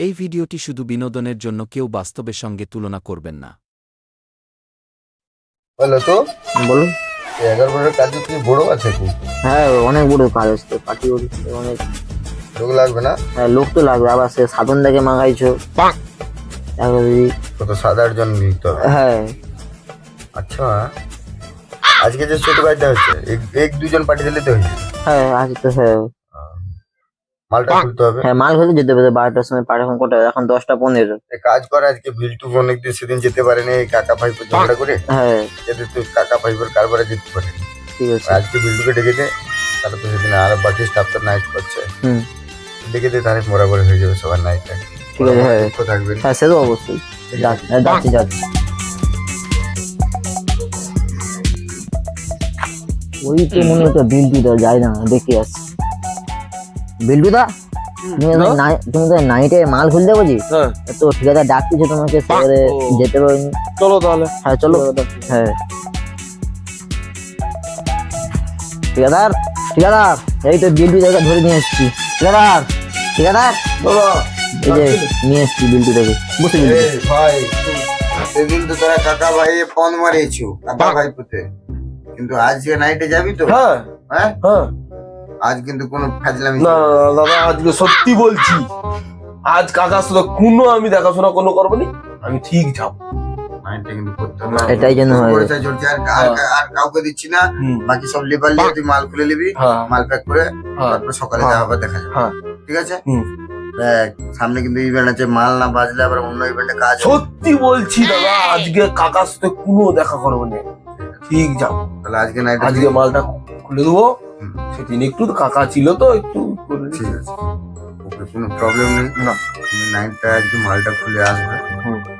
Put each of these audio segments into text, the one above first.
এই ভিডিওটি শুধু বিনোদনের জন্য, কেউ বাস্তবের সঙ্গে তুলনা করবেন না। বলো তো, বলুন। 11 কাজে কি বড় আছে কি? হ্যাঁ, অনেক বড় কাজ আসছে, পার্টি অনেক লোক লাগবে না? হ্যাঁ, লোক তো লাগবে। আবার সে সাধন থেকে মাগাইছো। কত 7-8 জন নিতে হবে? হ্যাঁ। আচ্ছা, আজকে যে ছোট কাজটা হচ্ছে, এক দুজন পার্টি দিলে তো হয়েছে। হ্যাঁ, আজ তো হ্যাঁ। মালটা খুলতে হবে। হ্যাঁ, মাল হলে যেতে হবে 12টার সময়। পার্টি এখন কটা? এখন 10টা 15। এক কাজ করে, আজকে বিল্টু অনেকদিন সেদিন যেতে পারেনি, এই কাকা ভাইপো ঝগড়া করে। হ্যাঁ, যাতে তুই কাকা ভাইপোর কারবারে যেতে পারে। ঠিক আছে। আজকে বিল্টুকে ডেকে দে, তাহলে তো সেদিন আর বাকি স্টাফ তো নাইট করছে। ডেকে দে, তাহলে বরাবর হয়ে যাবে সবার নাইটটা। ঠিক আছে। হ্যাঁ থাকবে। হ্যাঁ, সে তো অবশ্যই। যাচ্ছি। ওই তো মনে হতো বিল্টুদা, যাই না, দেখে আসছি। বিল্টুদা, তুমি তো নাইটে মাল খুলতে বুঝি? তো ঠিকাদার ডাকতেছে তোমাকে, শহরে যেতে পারিনি। চলো তাহলে। হ্যাঁ চলো। হ্যাঁ, ঠিকাদার এই তো বিল্টু দাকে ধরে নিয়ে এসছি। ঠিকাদার এই যে নিয়ে এসছি বিল্টু দাকে। বসে ভাই, সেদিন তো তোরা কাকা ভাই ফোন মারিয়েছো কাকা ভাই পুতে, কিন্তু আজকে নাইটে যাবি তো? হ্যাঁ হ্যাঁ, হ্যাঁ। আজ কিন্তু কোনো ফাজলামি না দাদা, আজকে সত্যি বলছি, আজ কাকার সাথে কোনো আমি দেখাশোনা কোনো করবো নি, আমি ঠিক যাবো। নাইটে কিন্তু করতে হবে। এটাই যেন হয়। পয়সা জড়ছে, আর কাউকে দিচ্ছি না। বাকি সব লেবার নিয়ে তুই মাল খুলে নিবি, মাল প্যাক করে তারপর সকালে যাওয়া দেখা যাবে। ঠিক আছে? দেখ, সামনে কিন্তু ইভেন্ট আছে, মাল না বাজলে আবার অন্য ইভেন্টে কাজ হবে। সত্যি বলছি দাদা, আজকে কাকার সাথে কোনো দেখা করবো না, ঠিক যাবো। তাহলে আজকে নাইটে আজকে মালটা খুলে দেবো। সেদিন একটু কাকা ছিল তো, একটু ঠিক আছে, ওকে কোনো প্রবলেম নেই। না, তুমি নাইটটা একটু মালটা খুলে আসবে,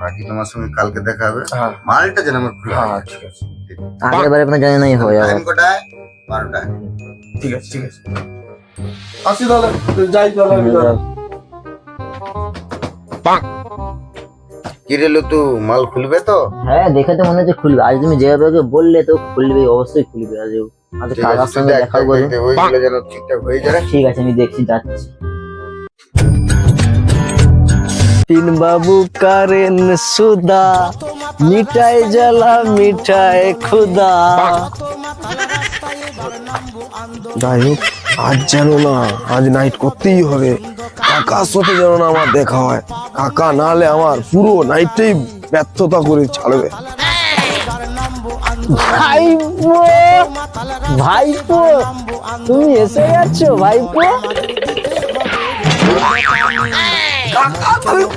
বাকি তোমার সঙ্গে কালকে দেখা হবে। মালটা যেন আমার খুলে আসে। ঠিক আছে। আগের বারে আপনার জানি নাই হয়। টাইম কটায়? 12টায়। ঠিক আছে আসি তাহলে, যাই তাহলে আমি তাহলে। কি রে লতু, মাল খুলবে তো? হ্যাঁ, দেখে তো মনে হচ্ছে খুলবে। আজ তুমি যেভাবে বললে তো খুলবে, অবশ্যই খুলবে। আজ ঠিক আছে, কাকার সঙ্গে দেখ, দেখা করবো। ওইগুলো যেন ঠিকঠাক হয়ে যায়। ঠিক আছে, আমি দেখছি, যাচ্ছি। তিন বাবু কারেন সুদা, মিঠাই জ্বালা মিঠাই খুদা। যাই হোক, আজ যেন না, আজ নাইট করতেই হবে। কাকার সাথে যেন না আমার দেখা হয়। কাকা নাহলে আমার পুরো নাইটটাই ব্যর্থতা করে ছাড়বে। ভাইপো, তুমি এসে যাচ্ছ ভাইপো?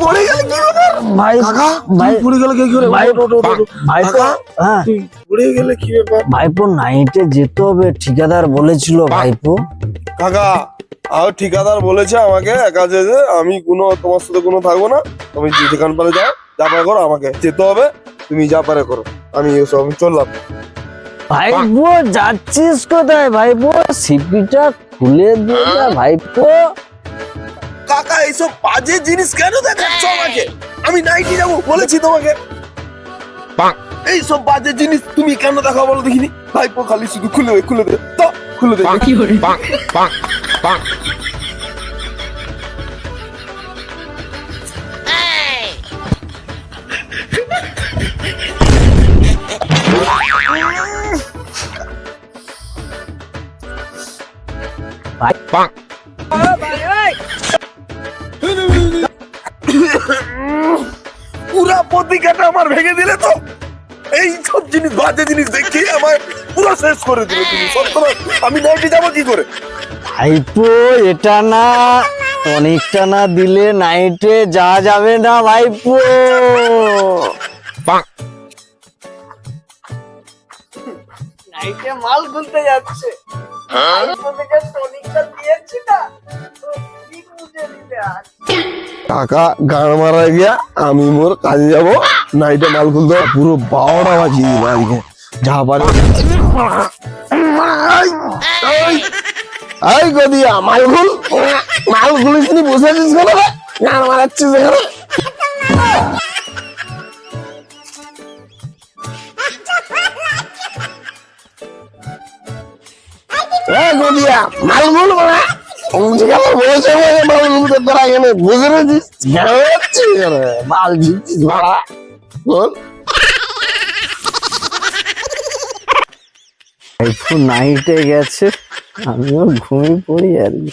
পড়ে গেলে কি হবে? ভাই কাকা, তুমি পড়ে গেলে কি করে? ভাইপো, হ্যাঁ পড়ে গেলে কি ব্যাপার? ভাইপো, নাইটে যেতে হবে, ঠিকাদার বলেছিল ভাইপো। কাকা, আর ঠিকাদার বলেছে আমাকে একা যেতে, আমি তোমার সাথে কোনো থাকবো না। তুমি যেখান পারে যাও, যা পারে করো, আমাকে যেতে হবে। তুমি যা পারে করো, আমি এসব চললাম। ভাইপো, যাচ্ছিস কোথায় ভাইপো? সিপিটা খুলে দিয়ে যা ভাইপো। কাকা, এইসব বাজে জিনিস কেন দেখাচ্ছ আমাকে? আমি নাইটি যাবো বলেছি তোমাকে। এইসব বাজে জিনিস তুমি কেন দেখাও বলো দেখিনি? ভাইপো, খালি শুধু খুলে দে তো, খুলে দে। পুরা প্রতিকাটা আমার ভেঙে দিলে তো। এই সব জিনিস, বাজে জিনিস দেখি আমার পুরো শেষ করে দিলে তুমি। সত্যি, আমি নাইটে যাবো কি করে? ভাইপো, এটা না, অনেকটা না দিলে নাইটে যা যাবে না ভাইপো। নাইটে মাল খুলতে যাচ্ছে, কাকা গান মারা গিয়া, আমি মোর কাজে যাবো। নাইটে মাল খুলতে হবে, পুরো 12টা বাজিয়ে দিল আজকে। যা পারে এই গদিয়া, মাল খুলিস নি, বসে আছিস কেন? গান মারাচ্ছিস এখানে। গদিয়া, মাল খুল। ঠিকাদার বলেছে আমাকে মাল খুলতে, তোরা এখানে বুঝে নিয়েছিস যাচ্ছি মাল দিচ্ছিস ভাড়া বল। একটু নাইটে গেছে, আমিও ঘুমিয়ে পড়ি আর কি।